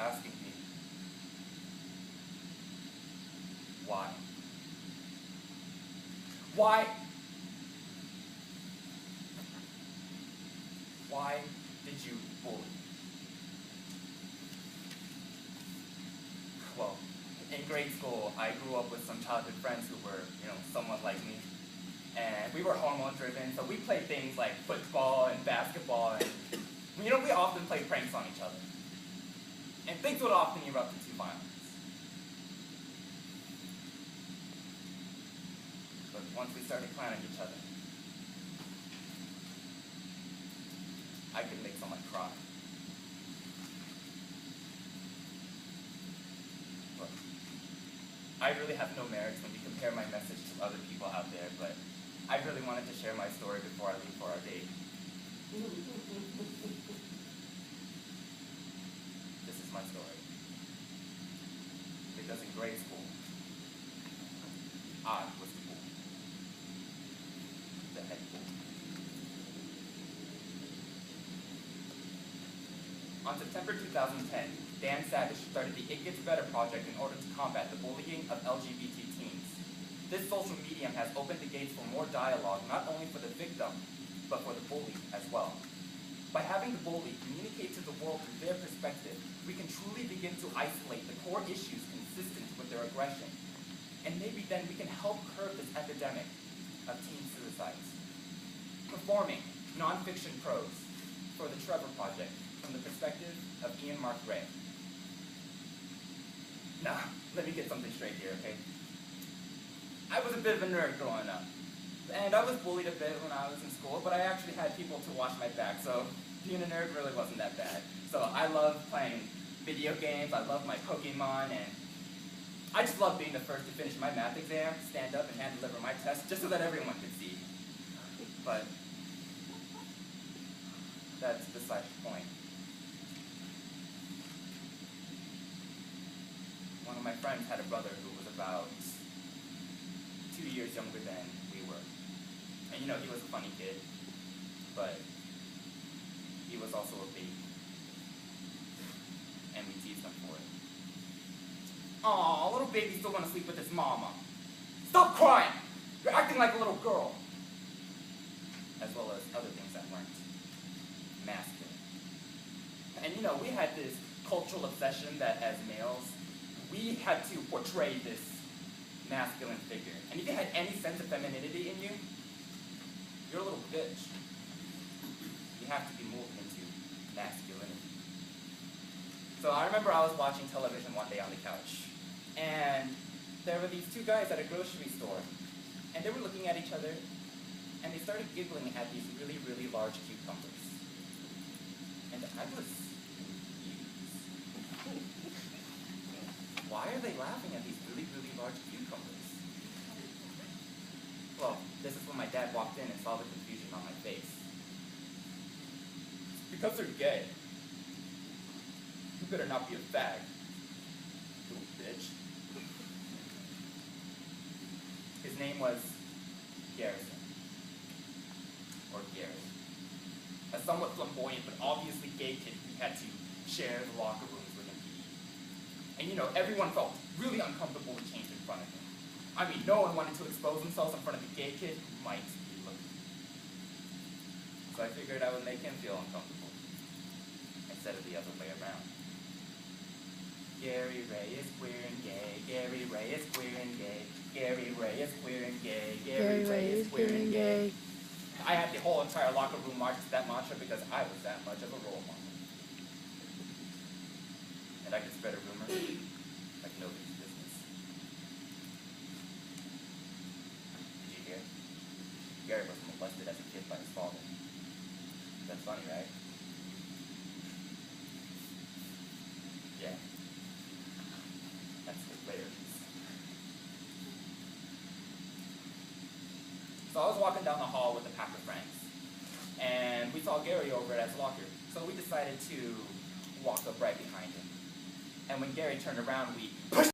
asking me, why? Why? Why did you bully? Well, in grade school, I grew up with some childhood friends who were, somewhat like me. And we were hormone-driven, so we played things like football and basketball, and, we often played pranks on each other. And things would often erupt into violence. But once we started clowning each other, I could make someone cry. Look, I really have no merits when you compare my message to other people out there, but I really wanted to share my story before I leave for our date. This is my story. Because in grade school, I was the fool. The head fool. On September 2010, Dan Savage started the It Gets Better project in order to combat the bullying of LGBT teens. This social medium has opened the gates for more dialogue, not only for the victim, but for the bully as well. By having the bully communicate to the world through their perspective, we can truly begin to isolate the core issues consistent with their aggression. And maybe then we can help curb this epidemic of teen suicides. Performing nonfiction prose for the Trevor Project from the perspective of Ian Mark Ray. Now, let me get something straight here, okay? I was a bit of a nerd growing up. And I was bullied a bit when I was in school, but I actually had people to watch my back, so being a nerd really wasn't that bad. So I love playing video games, I love my Pokemon, and I just love being the first to finish my math exam, stand up and hand deliver my test, just so that everyone could see. But that's beside the point. One of my friends had a brother who was about 2 years younger than we were. And he was a funny kid, but he was also a baby. And we teased him for it. Aw, little baby still want to sleep with his mama. Stop crying! You're acting like a little girl. As well as other things that weren't masculine. And we had this cultural obsession that as males, we had to portray this masculine figure. And if you had any sense of femininity in you, you're a little bitch. You have to be moved into masculinity. So I remember I was watching television one day on the couch, and there were these two guys at a grocery store, and they were looking at each other, and they started giggling at these really, really large cucumbers. And I was confused. Why are they laughing at these really, really large cucumbers? Well, this is when my dad walked in and saw the confusion on my face. It's because they're gay. You better not be a fag, you bitch. His name was Garrison. Or Garrett. A somewhat flamboyant but obviously gay kid who had to share the locker rooms with him. And everyone felt really uncomfortable to change in front of him. I mean, no one wanted to expose themselves in front of a gay kid who might be looking. So I figured I would make him feel uncomfortable, instead of the other way around. Gary Ray is queer and gay, Gary Ray is queer and gay, Gary Ray is queer and gay, Gary Ray is queer and gay. I had the whole entire locker room march to that mantra because I was that much of a role model. And I could spread a rumor like nobody's business. Did you hear? Gary was molested as a kid by his father. That's funny, right? Yeah. That's hilarious. So I was walking down the hall with a pack of friends, and we saw Gary over at his locker. So we decided to walk up right behind him. And when Gary turned around, we pushed